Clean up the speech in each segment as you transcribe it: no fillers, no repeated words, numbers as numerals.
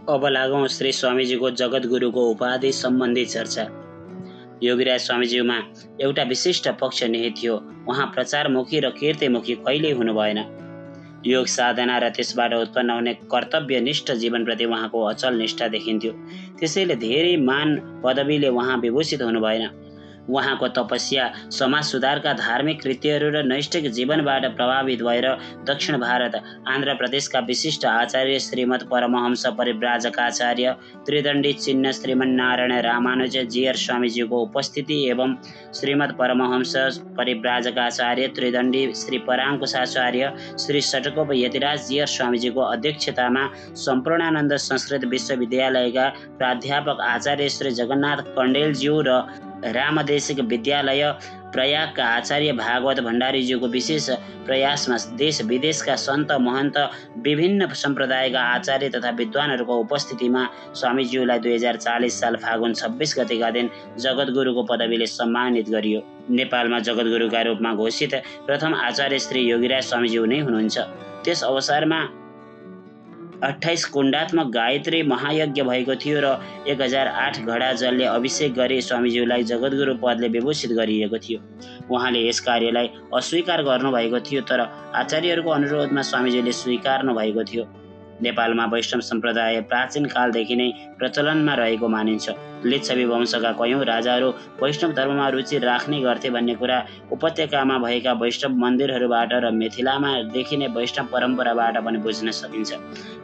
अब लागौँ श्री स्वामीजीको जगद्गुरुको उपाधि सम्बन्धी चर्चा। योगीराज स्वामीजीमा एउटा विशिष्ट पक्ष निहित थियो। उहाँ प्रचारमुखी र कीर्तिमुखी कहिल्यै हुनु भएन। योग साधना र त्यसबाट उत्पन्न हुने कर्तव्यनिष्ठ जीवनप्रति उहाँको अचल निष्ठा देखिन्थ्यो। त्यसैले धेरै मान पदवीले उहाँ विभूषित हुनु भएन। उहाँको तपस्या, समाज सुधारका धार्मिक कृत्यहरू र नैष्ठिक जीवनबाट प्रभावित भएर दक्षिण भारत, आन्ध्र प्रदेशका विशिष्ट आचार्य श्रीमद् परमहंस परिव्राजकाचार्य त्रिदण्डी चिन्ह श्रीमन्नारायण रामानुज जीयर स्वामीजीको उपस्थिति एवं श्रीमद् परमहंस परिव्राजकाचार्य त्रिदण्डी श्री पराङ्कुशाचार्य श्री षटकोप यतिराज जीयर स्वामीजीको अध्यक्षतामा सम्पूर्णानन्द संस्कृत विश्वविद्यालयका प्राध्यापक आचार्य श्री जगन्नाथ कण्डेलज्यू र रामदेशिक विद्यालय प्रयागका आचार्य भागवत भण्डारीज्यूको विशेष प्रयासमा देश विदेशका सन्त महन्त, विभिन्न सम्प्रदायका आचार्य तथा विद्वानहरूको उपस्थितिमा स्वामीज्यूलाई 2040 साल फागुन 26 गतेका दिन जगद्गुरुको पदवीले सम्मानित गरियो। नेपालमा जगद्गुरुका रूपमा घोषित प्रथम आचार्य श्री योगीराज स्वामीज्यू नै हुनुहुन्छ। त्यस अवसरमा 28 कुण्डात्मक गायत्री महायज्ञ भएको थियो र 1008 घडा जलले अभिषेक गरी स्वामीज्यूलाई जगद्गुरु पदले विभूषित गरिएको थियो। उहाँले यस कार्यलाई अस्वीकार गर्नुभएको थियो, तर आचार्यहरूको अनुरोधमा स्वामीजीले स्वीकार्नु भएको थियो। नेपालमा वैष्णव सम्प्रदाय प्राचीन कालदेखि नै प्रचलनमा रहेको मानिन्छ। लिच्छवी वंशका कयौं राजाहरू वैष्णव धर्ममा रुचि राख्ने गर्थे भन्ने कुरा उपत्यकामा भएका वैष्णव मन्दिरहरूबाट र मिथिलामा देखिने वैष्णव परम्पराबाट पनि बुझ्न सकिन्छ।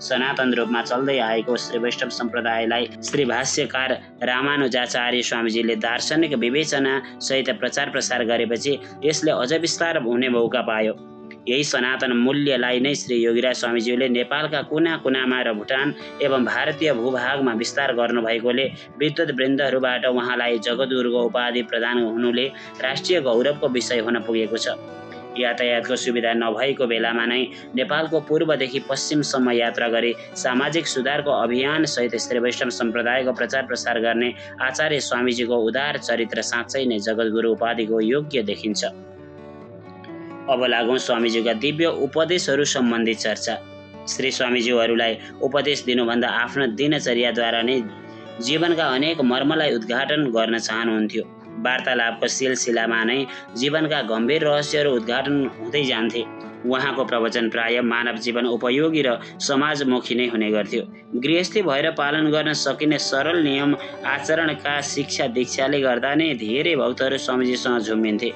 सनातन रूपमा चल्दै आएको श्री वैष्णव सम्प्रदायलाई श्री भाष्यकार रामानुजाचार्य स्वामीजीले दार्शनिक विवेचना सहित प्रचार प्रसार गरेपछि यसले अझ विस्तार हुने मौका पायो। यही सनातन मूल्यलाई नै श्री योगीराज स्वामीज्यूले नेपालका कुना कुनामा र भुटान एवं भारतीय भूभागमा विस्तार गर्नुभएकोले विद्वत वृन्दहरूबाट उहाँलाई जगद्गुरुको उपाधि प्रदान हुनुले राष्ट्रिय गौरवको विषय हुन पुगेको छ। यातायातको सुविधा नभएको बेलामा नै नेपालको पूर्वदेखि पश्चिमसम्म यात्रा गरी सामाजिक सुधारको अभियान सहित श्री वैष्णव सम्प्रदायको प्रचार प्रसार गर्ने आचार्य स्वामीजीको उदार चरित्र साँच्चै नै जगद्गुरु उपाधिको योग्य देखिन्छ। अब लागौँ स्वामीजीका दिव्य उपदेशहरू सम्बन्धी चर्चा। श्री स्वामीज्यूहरूलाई उपदेश दिनुभन्दा आफ्नो दिनचर्याद्वारा नै जीवनका अनेक मर्मलाई उद्घाटन गर्न चाहनुहुन्थ्यो। वार्तालापको सिलसिलामा नै जीवनका गम्भीर रहस्यहरू उद्घाटन हुँदै जान्थे। उहाँको प्रवचन प्राय मानव जीवन उपयोगी र समाजमुखी नै हुने गर्थ्यो। गृहस्थी भएर पालन गर्न सकिने सरल नियम आचरणका शिक्षा दीक्षाले गर्दा नै धेरै भक्तहरू स्वामीजीसँग झुम्बिन्थे।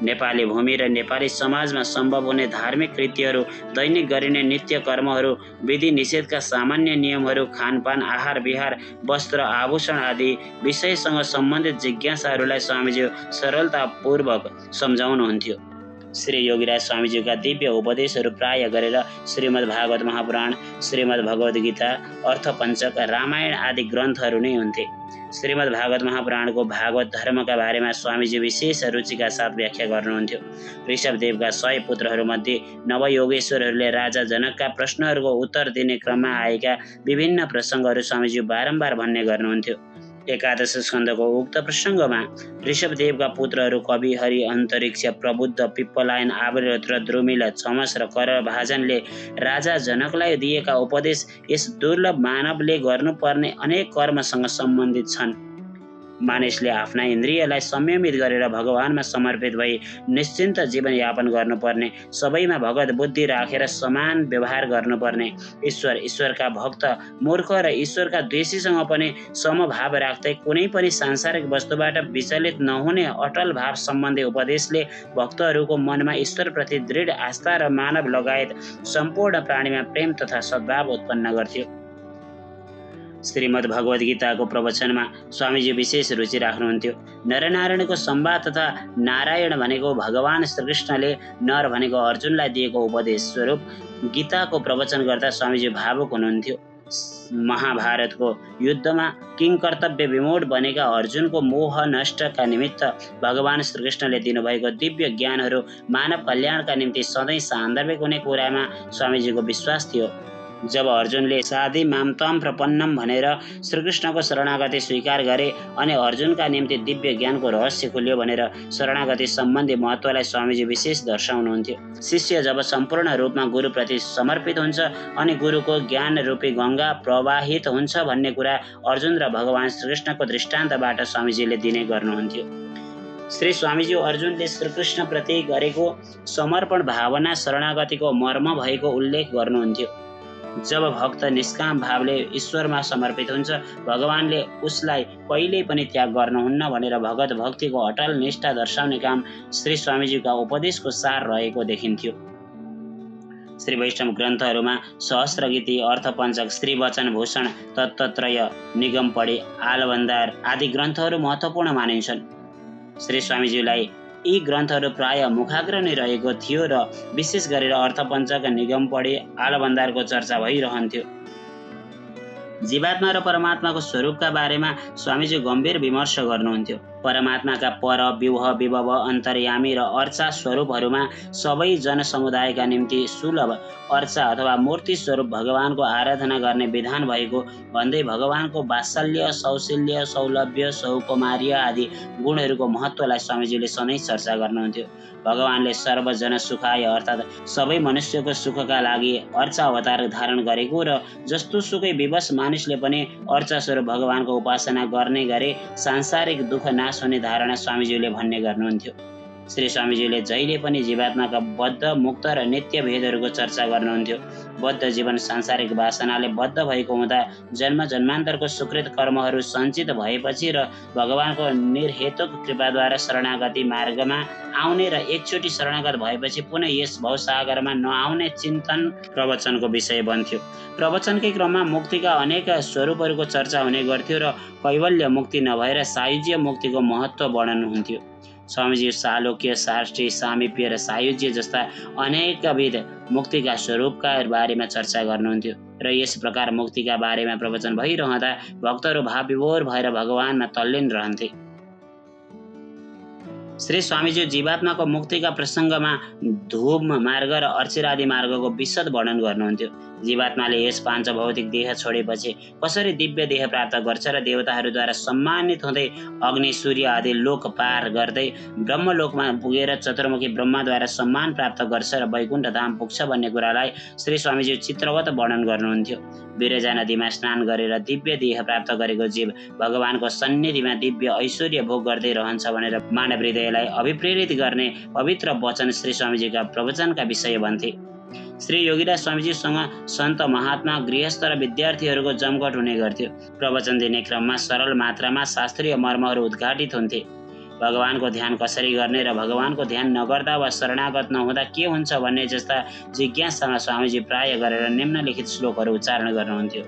नेपाली भूमि र नेपाली समाजमा सम्भव हुने धार्मिक कृत्यहरू, दैनिक गरिने नित्य कर्महरू, विधि निषेधका सामान्य नियमहरू, खानपान, आहार विहार, वस्त्र आभूषण आदि विषयसँग सम्बन्धित जिज्ञासाहरूलाई स्वामीजी सरलतापूर्वक सम्झाउनुहुन्थ्यो। श्री योगीराज स्वामीजीका दिव्य उपदेशहरू प्राय गरेर श्रीमद् भागवत महापुराण, श्रीमद् भगवद् गीता, अर्थपञ्चक, रामायण आदि ग्रन्थहरू नै हुन्थे। श्रीमद् भागवत महापुराणको भागवत धर्मका बारेमा स्वामीजी विशेष रुचिका साथ व्याख्या गर्नुहुन्थ्यो। ऋषभदेवका 100 पुत्रहरूमध्ये नवयोगेश्वरहरूले राजा जनकका प्रश्नहरूको उत्तर दिने क्रममा आएका विभिन्न प्रसङ्गहरू स्वामीजी बारम्बार भन्ने गर्नुहुन्थ्यो। एकादश स्कन्धको उक्त प्रसङ्गमा ऋषभदेवका पुत्रहरू कवि, हरि, अन्तरिक्ष, प्रबुद्ध, पिप्पलायन, आवृत र द्रुमिल, छमस र करभाजनले राजा जनकलाई दिएका उपदेश यस दुर्लभ मानवले गर्नुपर्ने अनेक कर्मसँग सम्बन्धित छन्। मानिसले आफ्ना इन्द्रियलाई संयमित गरेर भगवानमा समर्पित भई निश्चिन्त जीवनयापन गर्नुपर्ने, सबैमा भगवत बुद्धि राखेर समान व्यवहार गर्नुपर्ने, ईश्वरका भक्त, मूर्ख र ईश्वरका द्वेषीसँग पनि समभाव राख्दै कुनै पनि सांसारिक वस्तुबाट विचलित नहुने अटल भाव सम्बन्धी उपदेशले भक्तहरूको मनमा ईश्वरप्रति दृढ आस्था र मानव लगायत सम्पूर्ण प्राणीमा प्रेम तथा सद्भाव उत्पन्न गर्थ्यो। श्रीमद् भगवद् गीताको प्रवचनमा स्वामीजी विशेष रुचि राख्नुहुन्थ्यो। नरनारायणको संवाद तथा नारायण भनेको भगवान श्रीकृष्णले नर भनेको अर्जुनलाई दिएको उपदेश स्वरूप गीताको प्रवचन गर्दा स्वामीजी भावुक हुनुहुन्थ्यो। महाभारतको युद्धमा किंकर्तव्य विमूढ बनेका अर्जुनको मोह नष्टका निमित्त भगवान श्रीकृष्णले दिनुभएको दिव्य ज्ञानहरू मानव कल्याणका निम्ति सधैँ सान्दर्भिक हुने कुरामा स्वामीजीको विश्वास थियो। जब अर्जुनले साधि मामताम प्रपन्नम भनेर श्रीकृष्णको शरणागति स्वीकार गरे अनि अर्जुनका निम्ति दिव्य ज्ञानको रहस्य खुल्यो भनेर शरणागति सम्बन्धी महत्त्वलाई स्वामीजी विशेष दर्शाउनुहुन्थ्यो। शिष्य जब सम्पूर्ण रूपमा गुरुप्रति समर्पित हुन्छ अनि गुरुको ज्ञान रूपी गङ्गा प्रवाहित हुन्छ भन्ने कुरा अर्जुन र भगवान श्रीकृष्णको दृष्टान्तबाट स्वामीजीले दिने गर्नुहुन्थ्यो। श्री स्वामीजी अर्जुनले श्रीकृष्ण प्रति गरेको समर्पण भावना शरणागतिको मर्म भएको उल्लेख गर्नुहुन्थ्यो। जब भक्त निष्काम भावले ईश्वरमा समर्पित हुन्छ, भगवानले उसलाई कहिल्यै पनि त्याग गर्नुहुन्न भनेर भगत भक्तिको अटल निष्ठा दर्शाउने काम श्री स्वामीजीका उपदेशको सार रहेको देखिन्थ्यो। श्री वैष्णव ग्रन्थहरूमा सहस्त्रगीति, अर्थपञ्चक, श्री वचन भूषण, तत्त्रय, निगमपढी, आलवन्दार आदि ग्रन्थहरू महत्त्वपूर्ण मानिन्छन्। श्री स्वामीजीलाई यी ग्रन्थहरू प्राय मुखाग्र नै रहेको थियो र विशेष गरेर अर्थपञ्चक, निगमपढी, आलवन्दारको चर्चा भइरहन्थ्यो। जीवात्मा र परमात्माको स्वरूपका बारेमा स्वामीजी गम्भीर विमर्श गर्नुहुन्थ्यो। परमात्माका पर, व्यूह, विभव, अन्तर्यामी र अर्चा स्वरूपहरूमा सबै जनसमुदायका निम्ति सुलभ अर्चा अथवा मूर्ति स्वरूप भगवानको आराधना गर्ने विधान भएको भन्दै भगवानको वात्सल्य, सौशील्य, सौलभ्य, सौकुमार्य आदि गुणहरूको महत्त्वलाई स्वामीजीले सधैँ चर्चा गर्नुहुन्थ्यो। भगवानले सर्वजन सुखाय अर्थात् सबै मनुष्यको सुखका लागि अर्चा अवतार धारण गरेको र जस्तो सुकै विवश मानिसले पनि अर्चा स्वरूप भगवानको उपासना गर्ने गरे सांसारिक दुःख नाश हुने धारणा स्वामीजीले भन्ने गर्नुहुन्थ्यो। श्री स्वामीजीले जहिले पनि जीवात्माका बद्ध, मुक्त र नित्य भेदहरूको चर्चा गर्नुहुन्थ्यो। बद्ध जीवन सांसारिक वासनाले बद्ध भएको हुँदा जन्म जन्मान्तरको सुकृत कर्महरू सञ्चित भएपछि र भगवानको निर्हेतुक कृपाद्वारा शरणागति मार्गमा आउने र एकचोटि शरणागत भएपछि पुनः यस भवसागरमा नआउने चिन्तन प्रवचनको विषय बन्थ्यो। प्रवचनकै क्रममा मुक्तिका अनेक स्वरूपहरूको चर्चा हुने गर्थ्यो र कैवल्य मुक्ति नभएर सायुज्य मुक्तिको महत्त्व वर्णन हुन्थ्यो। स्वामीजी सालोक्य, साष्टी, सामिप्य र सायुज्य जस्ता अनेकविध मुक्तिका स्वरूपका बारेमा चर्चा गर्नुहुन्थ्यो र यस प्रकार मुक्तिका बारेमा प्रवचन भइरहँदा भक्तहरू भावविभोर भएर भगवानमा तल्लीन रहन्थे। श्री स्वामीजी जीवात्माको मुक्तिका प्रसङ्गमा धूम मार्ग र अर्चिरादि मार्गको विशद वर्णन गर्नुहुन्थ्यो। जीवात्माले यस पाँच भौतिक देह छोडेपछि कसरी दिव्य देह प्राप्त गर्छ र देवताहरूद्वारा सम्मानित हुँदै अग्नि, सूर्य आदि लोक पार गर्दै ब्रह्मलोकमा पुगेर चतुर्मुखी ब्रह्माद्वारा सम्मान प्राप्त गर्छ र वैकुण्ठ धाम पुग्छ भन्ने कुरालाई श्री स्वामीजी चित्रवत वर्णन गर्नुहुन्थ्यो। विरजा नदीमा स्नान गरेर दिव्य देह प्राप्त गरेको जीव भगवानको सन्निधिमा दिव्य ऐश्वर्य भोग गर्दै रहन्छ भनेर मानव हृदयलाई अभिप्रेरित गर्ने पवित्र वचन श्री स्वामीजीका प्रवचनका विषय भन्थे। श्री योगीराज स्वामीजीसँग सन्त, महात्मा, गृहस्थ र विद्यार्थीहरूको जमघट हुने गर्थ्यो। प्रवचन दिने क्रममा सरल मात्रामा शास्त्रीय मर्महरू उद्घाटित हुन्थे। भगवानको ध्यान कसरी गर्ने र भगवानको ध्यान नगर्दा वा शरणागत नहुँदा के हुन्छ भन्ने जस्ता जिज्ञासामा स्वामीजी प्राय गरेर निम्नलिखित श्लोकहरू उच्चारण गर्नुहुन्थ्यो।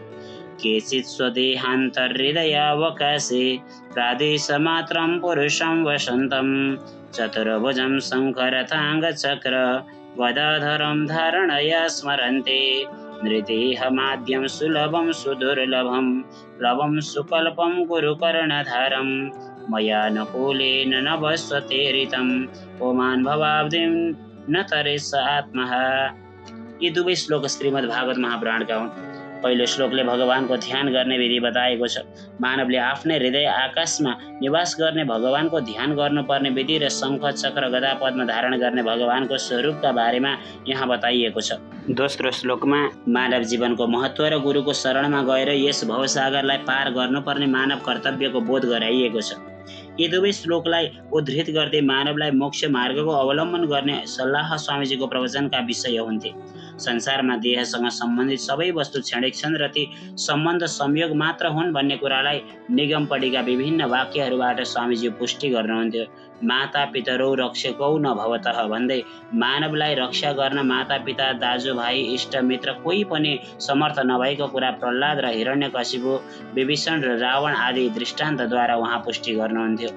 केचित् स्वदेहान्तर्हृदयावकाशे प्रादेशमात्रं पुरुषं वसन्तं चतुर्भुजं शङ्खरथाङ्गचक्र गदाधरं धारणया स्मरन्ते नृदेहमाद्यं सुलभं सुदुर्लभं लवं सुकल्पं गुरुकर्णधारं मया नकुलेन नभस्वतेरितं पुमान् भवाब्धिं न तरेस आत्मः। यी दुवै श्लोक श्रीमद् भागवत महापुराणका हुन्। पहिलो श्लोकले भगवानको ध्यान गर्ने विधि बताएको छ। मानवले आफ्नै हृदय आकाशमा निवास गर्ने भगवानको ध्यान गर्नुपर्ने विधि र शङ्ख, चक्र, गदा, पद्म धारण गर्ने भगवानको स्वरूपका बारेमा यहाँ बताइएको छ। दोस्रो श्लोकमा मानव जीवनको महत्त्व र गुरुको शरणमा गएर यस भवसागरलाई पार गर्नुपर्ने मानव कर्तव्यको बोध गराइएको छ। यी दुवै श्लोकलाई उद्धृत गर्दै मानवलाई मोक्ष मार्गको अवलम्बन गर्ने सल्लाह स्वामीजीको प्रवचनका विषय हुन्थे। संसारमा देहसँग सम्बन्धित सबै वस्तु क्षणिक छन् र ती सम्बन्ध संयोग मात्र हुन् भन्ने कुरालाई निगमपढीका विभिन्न वाक्यहरूबाट स्वामीजी पुष्टि गर्नुहुन्थ्यो। माता पितरौ रक्षकौ न भवतः भन्दै मानवलाई रक्षा गर्न माता पिता, दाजुभाइ, इष्ट मित्र कोही पनि समर्थ नभएको कुरा प्रह्लाद र हिरण्यकशिपु, विभीषण र रावण आदि दृष्टान्तद्वारा उहाँ पुष्टि गर्नुहुन्थ्यो।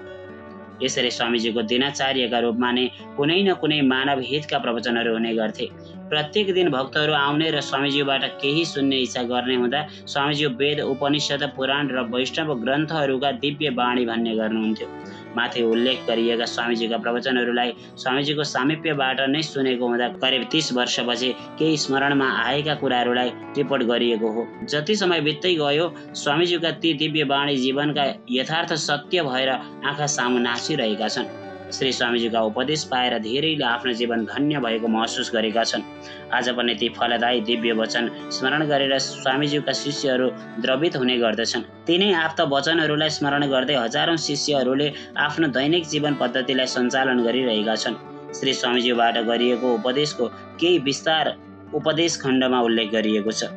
यसरी स्वामीजीको दिनाचार्यका रूपमा नै कुनै न कुनै मानव हितका प्रवचनहरू हुने गर्थे। प्रत्येक दिन भक्तहरू आउने र स्वामीज्यूबाट केही सुन्ने इच्छा गर्ने हुँदा स्वामीज्यू वेद, उपनिषद, पुराण र वैष्णव ग्रन्थहरूका दिव्य वाणी भन्ने गर्नुहुन्थ्यो। माथि उल्लेख गरिएका स्वामीजीका प्रवचनहरूलाई स्वामीजीको सामिप्यबाट नै सुनेको हुँदा करिब 30 वर्षपछि केही स्मरणमा आएका कुराहरूलाई टिप्पण गरिएको हो। जति समय बित्दै गयो स्वामीजीका ती दिव्य वाणी जीवनका यथार्थ सत्य भएर आँखा सामु नाचिरहेका छन्। श्री स्वामीजीका उपदेश पाएर धेरैले आफ्नो जीवन धन्य भएको महसुस गरेका छन्। आज पनि ती फलदायी दिव्य वचन स्मरण गरेर स्वामीजीका शिष्यहरू द्रवित हुने गर्दछन्। तिनै आप्त वचनहरूलाई स्मरण गर्दै हजारौं शिष्यहरूले आफ्नो दैनिक जीवन पद्धतिलाई सञ्चालन गरिरहेका छन्। श्री स्वामीजीबाट गरिएको उपदेशको केही विस्तार उपदेश खण्डमा उल्लेख गरिएको छ।